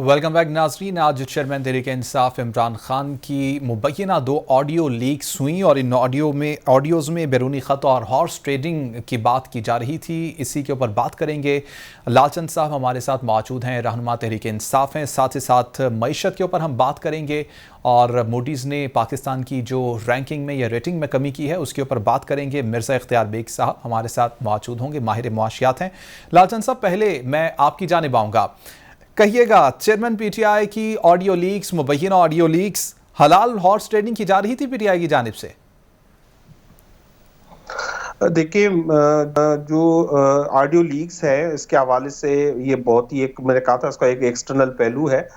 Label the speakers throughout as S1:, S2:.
S1: Welcome back नाजरीन। आज chairman Tehreek Insaf Imran Khan की मुबैना 2 ऑडियो लीक्स हुई और इन ऑडियोज़ में बैरूनी ख़त और हॉर्स ट्रेडिंग की बात की जा रही थी। इसी के ऊपर बात करेंगे। लालचंद साहब हमारे साथ मौजूद हैं, रहनुमा तहरीक इंसाफ हैं। साथ ही साथ मईशत के ऊपर हम बात करेंगे और मूडीज़ ने पाकिस्तान की जो रैंकिंग में या रेटिंग में कमी की है उसके ऊपर बात करेंगे। मिर्ज़ा इख्तियार बेग साहब हमारे साथ मौजूद होंगे, माहिर मुआशियात हैं। लालचंद साहब, पहले मैं आपकी जानिब आऊँगा, कहिएगा, चेयरमैन पीटीआई की ऑडियो लीक्स, मुबैना ऑडियो लीक्स, हलाल हॉर्स ट्रेडिंग की जा रही थी पीटीआई की जानिब से?
S2: देखिए, जो ऑडियो लीक्स है इसके हवाले से ये बहुत ही एक मैंने कहा था इसका एक एक्सटर्नल पहलू है।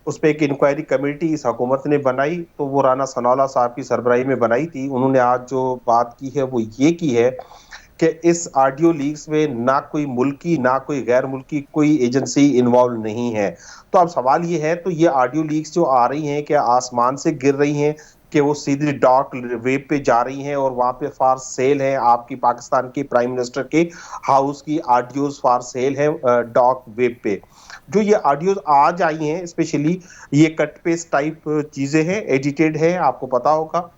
S2: उस पर एक इंक्वायरी कमेटी इस हुकूमत ने बनाई, तो वो राना सनाउल्लाह साहब की सरबराही में बनाई थी। उन्होंने आज जो बात की है वो ये की है कि इस ऑडियो लीक्स में ना कोई मुल्की ना कोई गैर मुल्की कोई एजेंसी इन्वॉल्व नहीं है। तो अब सवाल ये है, तो ये ऑडियो लीक्स जो आ रही हैं क्या आसमान से गिर रही हैं कि वो सीधे डॉट वेब पे जा रही हैं और वहां पे फॉर सेल है? आपकी पाकिस्तान के प्राइम मिनिस्टर के हाउस की ऑडियोज फॉर सेल है डॉट वेब पे। जो ये ऑडियोज आज आई हैं स्पेशली, ये कट पेस्ट टाइप चीजें हैं, एडिटेड है। आपको पता होगा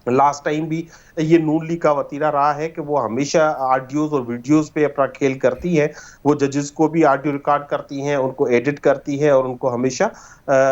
S2: लास्ट टाइम भी ये नून लीग का वतीरा रहा है कि वो हमेशा ऑडियोज और वीडियोज पे अपना खेल करती है। वो जजेस को भी ऑडियो रिकॉर्ड करती हैं, उनको एडिट करती है और उनको हमेशा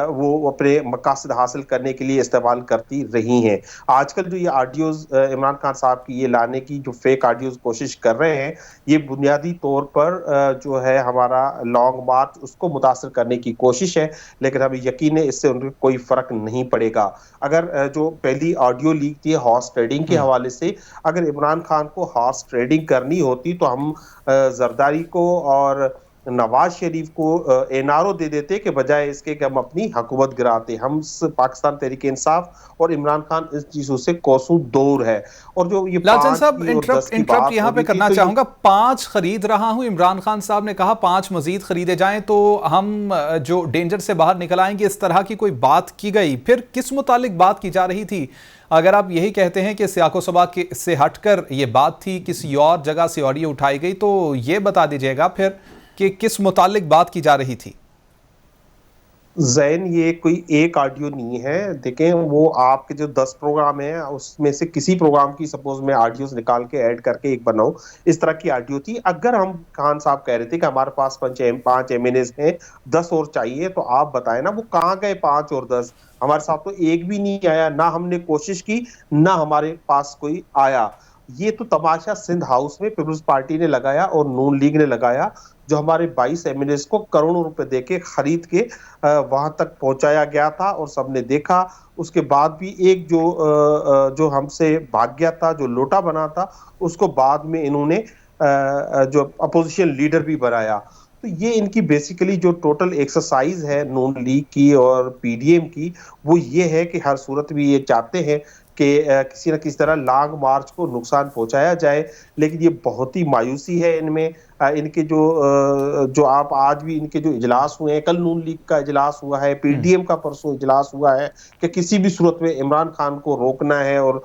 S2: वो अपने मकासद हासिल करने के लिए इस्तेमाल करती रही हैं। आजकल जो ये ऑडियोज इमरान खान साहब की ये लाने की जो फेक ऑडियोज कोशिश कर रहे हैं, ये बुनियादी तौर पर जो है हमारा लॉन्ग मार्च उसको मुतासर करने की कोशिश है, लेकिन हमें यकीन है इससे उनको कोई फर्क नहीं पड़ेगा। अगर जो पहली ऑडियो लीक थी हॉर्स ट्रेडिंग के हवाले से, अगर इमरान खान को हॉर्स ट्रेडिंग करनी होती तो हम जरदारी को और नवाज शरीफ को एनआरओ दे देते कि बजाय इसके कि हम अपनी हुकूमत गिराते। हम पाकिस्तान तहरीक इंसाफ और इमरान खान इस चीजों से कोसों दूर है। और जो ये
S1: लालचंद
S2: 5
S1: साहब,
S2: की और 10 की
S1: इंटरप्ट
S2: बात
S1: यहां
S2: हो
S1: पे
S2: रही थी,
S1: करना
S2: तो
S1: चाहूंगा। 5 खरीद रहा हूं, इमरान खान साहब ने कहा 5 मजीद खरीदे जाएं तो हम जो डेंजर से बाहर निकल आएंगे, इस तरह की कोई बात की गई? फिर किस मुतालिक बात की जा रही थी? अगर आप यही कहते हैं कि सियाको सबा से हटकर ये बात थी, किसी और जगह से ऑडियो उठाई गई, तो ये बता दीजिएगा फिर कि किस मुतालिक बात की जा रही थी।
S2: जैन, ये कोई एक ऑडियो नहीं है। देखें, वो आपके जो 10 प्रोग्राम है उसमें से किसी प्रोग्राम की सपोज मैं ऑडियोज निकाल के ऐड करके एक बनाऊं, इस तरह की ऑडियो थी। अगर हम खान साहब कह रहे थे कि हमारे पास 5 एमएनएस हैं, 10 और चाहिए, तो आप बताएं ना वो कहाँ गए 5 और 10? हमारे साथ तो एक भी नहीं आया, ना हमने कोशिश की, ना हमारे पास कोई आया। ये तो तमाशा सिंध हाउस में पीपल्स पार्टी ने लगाया और नून लीग ने लगाया, जो हमारे 22 एमएनएस को करोड़ों रुपए देके खरीद के वहां तक पहुंचाया गया था और सबने देखा। उसके बाद भी एक जो हमसे भाग गया था, जो लोटा बना था, उसको बाद में इन्होंने जो अपोजिशन लीडर भी बनाया। तो ये इनकी बेसिकली जो टोटल एक्सरसाइज है नून लीग की और पीडीएम की, वो ये है कि हर सूरत में ये चाहते हैं कि किसी न किसी तरह लॉन्ग मार्च को नुकसान पहुंचाया जाए। लेकिन ये बहुत ही मायूसी है इनमें। इनके जो आप आज भी इनके जो इजलास हुए हैं, कल नून लीग का इजलास हुआ है, पीडीएम का परसों इजलास हुआ है, कि किसी भी सूरत में इमरान खान को रोकना है और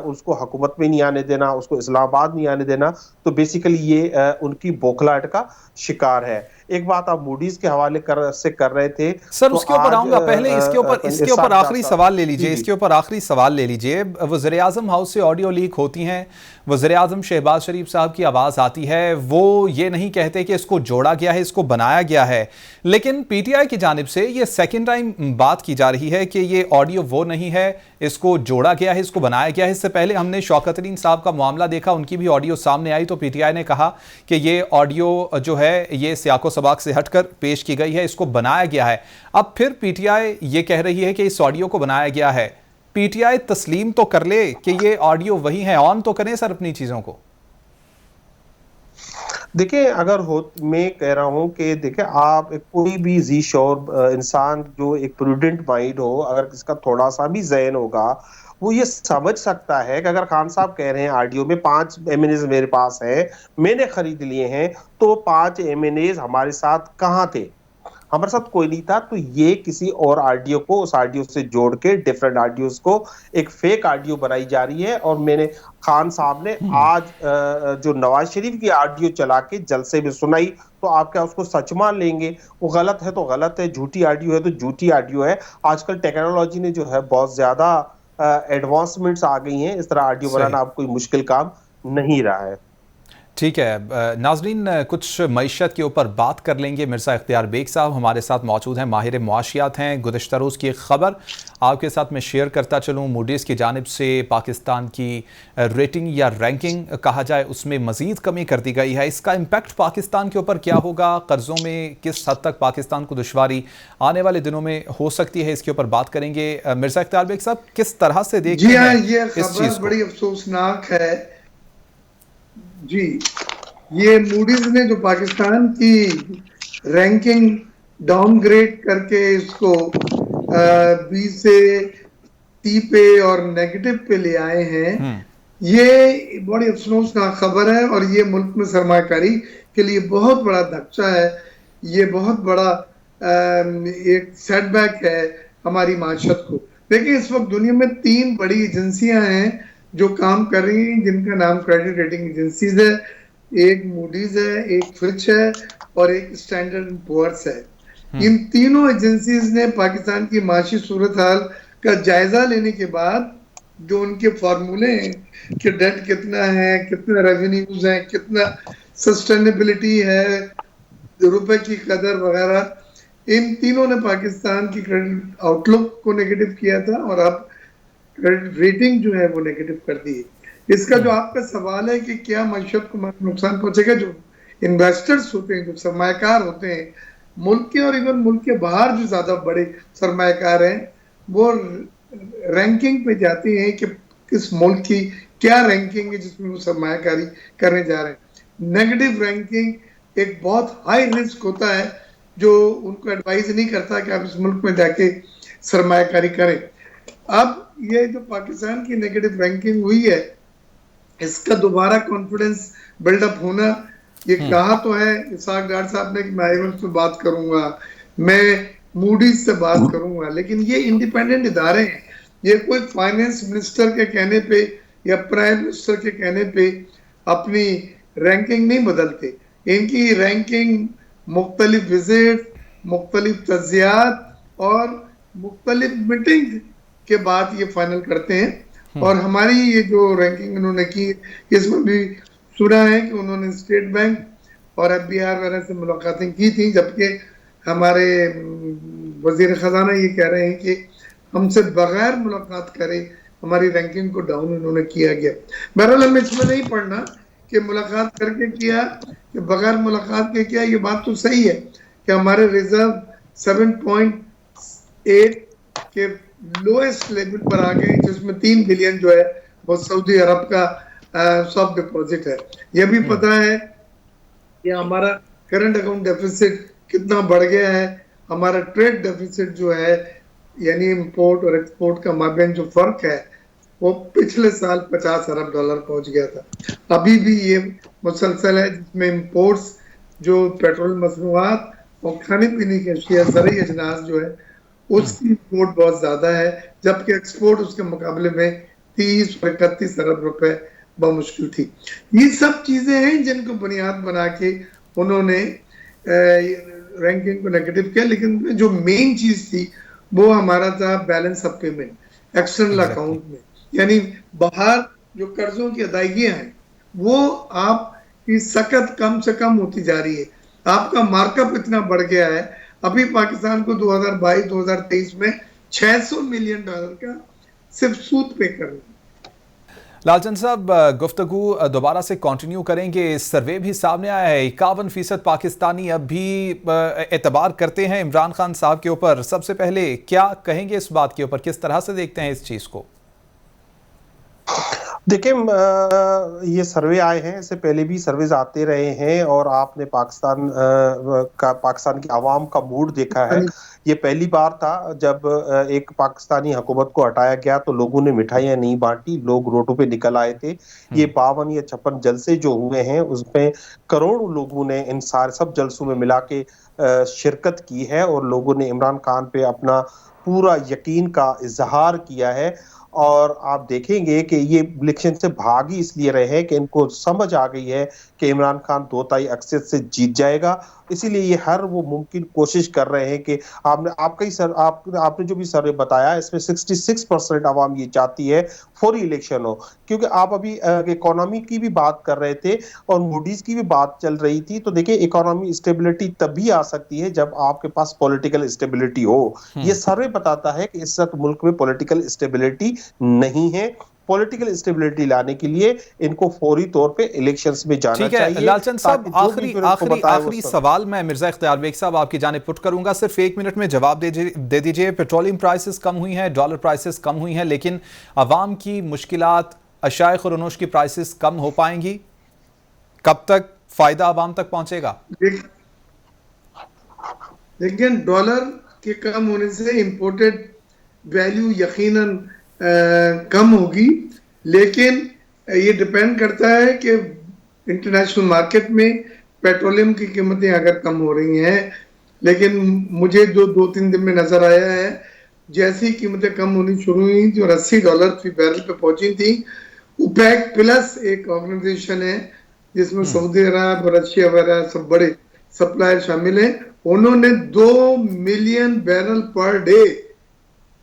S2: उसको हुकूमत में नहीं आने देना, उसको इस्लामाबाद नहीं आने देना। तो बेसिकली ये उनकी बौखलाहट का शिकार है। एक बात आप मूडीज के हवाले कर रहे थे,
S1: सर
S2: तो
S1: उसके ऊपर
S2: आज
S1: आऊंगा। पहले इसके ऊपर आखिरी सवाल ले लीजिए। इसके ऊपर आखिरी सवाल ले लीजिए। वज़ीर आज़म हाउस से ऑडियो लीक होती हैं, वज़ीर आज़म शहबाज शरीफ साहब की आवाज़ आती है, वो ये नहीं कहते कि इसको जोड़ा गया है, इसको बनाया गया है, लेकिन पीटीआई की जानिब से ये सेकंड टाइम बात की जा रही है कि ये ऑडियो वो नहीं है, इसको जोड़ा गया है, इसको बनाया गया है। इससे पहले हमने शौकत अली साहब का मामला देखा, उनकी भी ऑडियो सामने आई तो पीटीआई ने कहा कि ये ऑडियो जो है ये सियाको सबाक से हटकर पेश की गई है, इसको बनाया गया है। अब फिर पीटीआई ये कह रही है कि इस ऑडियो को बनाया गया है। पीटीआई तस्लीम तो कर ले कि ये ऑडियो वही है, ऑन तो करें सर अपनी चीजों को।
S2: देखिए, अगर हो, मैं कह रहा हूं कि देखिए, आप कोई भी जी श्योर इंसान जो एक प्रूडेंट माइंड हो, अगर इसका थोड़ा सा भी ज़हन होगा, वो ये समझ सकता है कि अगर खान साहब कह रहे हैं ऑडियो में 5 एमएनएस मेरे पास है, मैंने खरीद लिए हैं, तो 5 एमएनएस हमारे साथ कहाँ थे? हमारे साथ कोई नहीं था, तो ये किसी और आरडीओ को उस आरडीओ से जोड़ के डिफरेंट आरडीओ को एक फेक आरडीओ बनाई जा रही है। और मैंने खान साहब ने आज जो नवाज शरीफ की आरडीओ चला के जलसे में सुनाई, तो आप क्या उसको सच मान लेंगे? वो गलत है तो गलत है, झूठी आरडीओ है तो झूठी आरडीओ है। आजकल टेक्नोलॉजी ने जो है बहुत ज्यादा एडवांसमेंट्स आ गई हैं, इस तरह आरडीओ बनाना अब कोई मुश्किल काम नहीं रहा है।
S1: ठीक है नाजरीन, कुछ मईशत के ऊपर बात कर लेंगे। मिर्ज़ा इख्तियार बेग साहब हमारे साथ मौजूद हैं, माहिर मुआशियात हैं। गुज़िश्ता रोज़ की एक ख़बर आपके साथ मैं शेयर करता चलूँ। मूडीज़ की जानिब से पाकिस्तान की रेटिंग या रैंकिंग कहा जाए, उसमें मज़ीद कमी कर दी गई है। इसका इम्पैक्ट पाकिस्तान के ऊपर क्या होगा? कर्ज़ों में किस हद तक पाकिस्तान को दुश्वारी आने वाले दिनों में हो सकती है, इसके ऊपर बात करेंगे। मिर्ज़ा इख्तियार बेग साहब, किस तरह से देखते हैं इस चीज़ को?
S3: बड़ी अफसोसनाक है जी। ये मूडीज ने जो पाकिस्तान की रैंकिंग डाउनग्रेड करके इसको बी से टी पे और नेगेटिव पे ले आए हैं, ये बड़ी अफसोसनाक खबर है। और ये मुल्क में सरमाकारी के लिए बहुत बड़ा धक्का है। ये बहुत बड़ा एक सेटबैक है हमारी माशत को। देखिए, इस वक्त दुनिया में 3 बड़ी एजेंसियां हैं जो काम कर रही हैं, जिनका नाम क्रेडिट रेटिंग एजेंसीज है। एक मूडीज है, एक फिच है और एक स्टैंडर्ड एंड पुअर्स है। इन तीनों एजेंसीज ने पाकिस्तान की माशी सूरत हाल का जायजा लेने के बाद जो उनके फार्मूले हैं कि डेट कितना है, कितना रेवेन्यूज है, कितना सस्टेनेबिलिटी है, रुपए की कदर वगैरह, इन तीनों ने पाकिस्तान की क्रेडिट आउटलुक को नेगेटिव किया था और अब क्रेडिट रेटिंग जो है वो नेगेटिव कर दी है। इसका जो आपका सवाल है कि क्या मईशत को नुकसान पहुंचेगा, जो इन्वेस्टर्स होते हैं, जो सरमायाकार होते हैं मुल्क के और इवन मुल्क के बाहर जो ज्यादा बड़े सरमायाकार हैं, वो रैंकिंग पे जाते हैं कि किस मुल्क की क्या रैंकिंग है जिसमें वो सरमायाकारी करने जा रहे हैं। नेगेटिव रैंकिंग एक बहुत हाई रिस्क होता है जो उनको एडवाइज नहीं करता कि आप इस मुल्क में जाके सरमायाकारी करें। अब ये जो पाकिस्तान की नेगेटिव रैंकिंग हुई है, इसका दोबारा कॉन्फिडेंस बिल्डअप होना, ये कहा तो है इसाक डार साहब ने कि मैं आईएमएफ से बात करूंगा, मैं मूडीज से बात करूंगा, लेकिन ये इंडिपेंडेंट इदारे हैं। ये कोई फाइनेंस मिनिस्टर के कहने पे या प्राइम मिनिस्टर के कहने पे अपनी रैंकिंग नहीं बदलते। इनकी रैंकिंग मुख्तलिफ विजिट, मुख्तलिफ तज्जियात और मुख्तलिफ मीटिंग के बाद ये फाइनल करते हैं। और हमारी ये जो रैंकिंग उन्होंने की, इसमें भी सुना है कि उन्होंने स्टेट बैंक और एफबीआर वगैरह से मुलाकातें की थी, जबकि हमारे वजीर खजाना ये कह रहे हैं कि हमसे बगैर मुलाकात करे हमारी रैंकिंग को डाउन उन्होंने किया गया। बहरहाल हमें इसमें नहीं पढ़ना कि मुलाकात करके किया कि बगैर मुलाकात के किया। ये बात तो सही है कि हमारे रिजर्व 7.8 के लोएस्ट लेवल पर आ गए, जिसमें 3 बिलियन जो है वो सऊदी अरब का सॉफ्ट डिपॉजिट है। यह भी पता है कि हमारा करंट अकाउंट डेफिसिट कितना बढ़ गया है। हमारा ट्रेड डेफिसिट जो है, यानी इंपोर्ट और एक्सपोर्ट का माबैन जो फर्क है, वो पिछले साल 50 अरब डॉलर पहुंच गया था। अभी भी ये मुसलसल है, जिसमें इंपोर्ट्स जो पेट्रोल मसनूआत और खाने पीने की अशिया, ज़रूरी अजनास जो है, उसकी इंपोर्ट बहुत ज्यादा है, जबकि एक्सपोर्ट उसके मुकाबले में 30 और 31 अरब रुपए बमुश्किल थी। ये सब चीजें हैं जिनको बुनियाद बना के उन्होंने रैंकिंग को नेगेटिव किया। लेकिन जो मेन चीज थी वो हमारा था balance of payment external account में, यानी बाहर जो कर्जों की अदायगियां हैं वो आपकी सकत कम से कम होती जा रही है। आपका मार्कअप इतना बढ़ गया है, अभी पाकिस्तान को 2022-2023 में $600 मिलियन का सिर्फ सूद पे करना।
S1: लालचंद साहब, गुफ्तगू दोबारा से कंटिन्यू करेंगे। सर्वे भी सामने आया है, 51% पाकिस्तानी अब भी एतबार करते हैं इमरान खान साहब के ऊपर। सबसे पहले क्या कहेंगे इस बात के ऊपर, किस तरह से देखते हैं इस चीज को?
S2: देखिए, ये सर्वे आए हैं, इससे पहले भी सर्वेज आते रहे हैं और आपने पाकिस्तान की आवाम का मूड देखा है। ये पहली बार था जब एक पाकिस्तानी हुकूमत को हटाया गया तो लोगों ने मिठाइयां नहीं बांटी, लोग रोडों पे निकल आए थे। ये 52 या 56 जलसे जो हुए हैं उसमें करोड़ों लोगों ने इन सारे सब जलसों में मिला के शिरकत की है और लोगों ने इमरान खान पे अपना पूरा यकीन का इजहार किया है। और आप देखेंगे कि ये इलेक्शन से भाग ही इसलिए रहे हैं कि इनको समझ आ गई है कि इमरान खान 2 अक्सर से जीत जाएगा, इसीलिए ये हर वो मुमकिन कोशिश कर रहे हैं कि आपने जो भी सर्वे बताया इसमें 66% आवाम ये चाहती है फौरी इलेक्शन हो। क्योंकि आप अभी इकोनॉमी की भी बात कर रहे थे और मूडीज की भी बात चल रही थी, तो देखिए इकोनॉमी स्टेबिलिटी तभी आ सकती है जब आपके पास पॉलिटिकल स्टेबिलिटी हो। ये सर्वे बताता है कि इस वक्त मुल्क में पॉलिटिकल स्टेबिलिटी नहीं है। पॉलिटिकल स्टेबिलिटी लाने के लिए इनको फौरी तौर पे इलेक्शंस में जाना चाहिए।
S1: लालचंद साहब, आखिरी सवाल मैं मिर्जा इख्तियार बेग साहब आपकी जानिब पुट करूंगा, सिर्फ 1 मिनट में जवाब दे दीजिए। पेट्रोलियम प्राइसेस कम हुई हैं, डॉलर प्राइसेस कम हुई हैं, लेकिन अवाम की मुश्किलात, अशाए खुरनोश की प्राइसेस कम हो पाएंगी? कब तक फायदा अवाम तक पहुंचेगा?
S3: लेकिन डॉलर के कम होने से इंपोर्टेड वैल्यू यकीनन कम होगी, लेकिन ये डिपेंड करता है कि इंटरनेशनल मार्केट में पेट्रोलियम की कीमतें अगर कम हो रही हैं। लेकिन मुझे जो 2-3 दिन में नजर आया है, जैसी कीमतें कम होनी शुरू हुई थी और $80 फी बैरल पे पहुंची थी, ओपेक प्लस एक ऑर्गेनाइजेशन है जिसमें सऊदी अरब, रशिया वगैरह सब बड़े सप्लायर शामिल हैं, उन्होंने 2 million barrel per day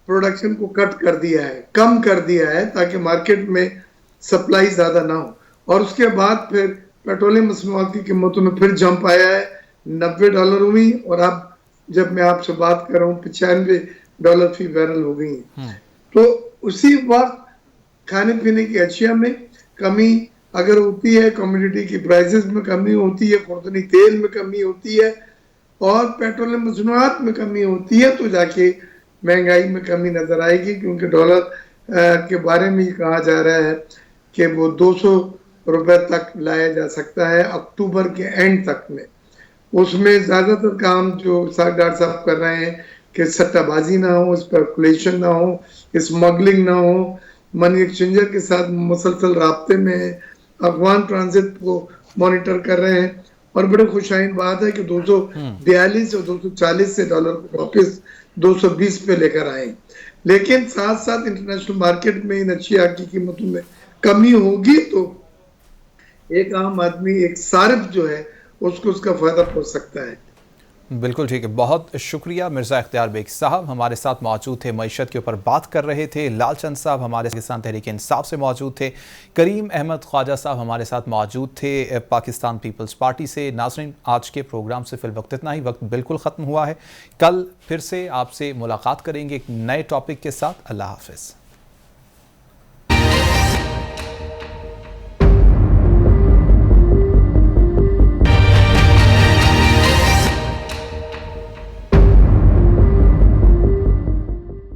S3: production को कट कर दिया है, कम कर दिया है, ताकि मार्केट में सप्लाई ज्यादा ना हो। और उसके बाद फिर पेट्रोलियम मसनूआत की कीमतों में फिर जंप आया है, $90 हुई और अब जब मैं आपसे बात कर रहा हूँ $95 फी बैरल हो गई है। तो उसी वक्त खाने पीने की अशिया में कमी अगर होती है, कमोडिटी की प्राइसेस में कमी होती है, खुर्दनी तेल में कमी होती है और पेट्रोलियम मसनूआत में कमी होती है, तो जाके महंगाई में कमी नजर आएगी। क्योंकि डॉलर के बारे में कहा जा रहा है कि वो 200 रुपए तक लाया जा सकता है अक्टूबर के एंड तक में। उसमें ज्यादातर काम जो डॉक्टर साहब कर रहे हैं कि सट्टाबाजी ना हो, स्पेकुलेशन ना हो, स्मगलिंग ना हो, मनी एक्सचेंजर के साथ मुसलसल राब्ते में है, अफगान ट्रांजिट को मॉनिटर कर रहे हैं। और बड़े खुशाइन बात है कि 242 और 240 से डॉलर को वापस 220 पे लेकर आए। लेकिन साथ साथ इंटरनेशनल मार्केट में इन अशिया की कीमतों में कमी होगी तो एक आम आदमी, एक सारिफ जो है, उसको उसका फायदा पहुंच सकता है।
S1: बिल्कुल ठीक है, बहुत शुक्रिया। मिर्ज़ा इख्तियार बेग साहब हमारे साथ मौजूद थे, मईशत के ऊपर बात कर रहे थे। लालचंद साहब हमारे पाकिस्तान तहरीक इंसाफ से मौजूद थे। करीम अहमद ख्वाजा साहब हमारे साथ मौजूद थे पाकिस्तान पीपल्स पार्टी से। नाज़रीन, आज के प्रोग्राम से फिलवक्त इतना ही, वक्त बिल्कुल ख़त्म हुआ है। कल फिर से आपसे मुलाकात करेंगे एक नए टॉपिक के साथ। अल्लाह हाफ़िज़।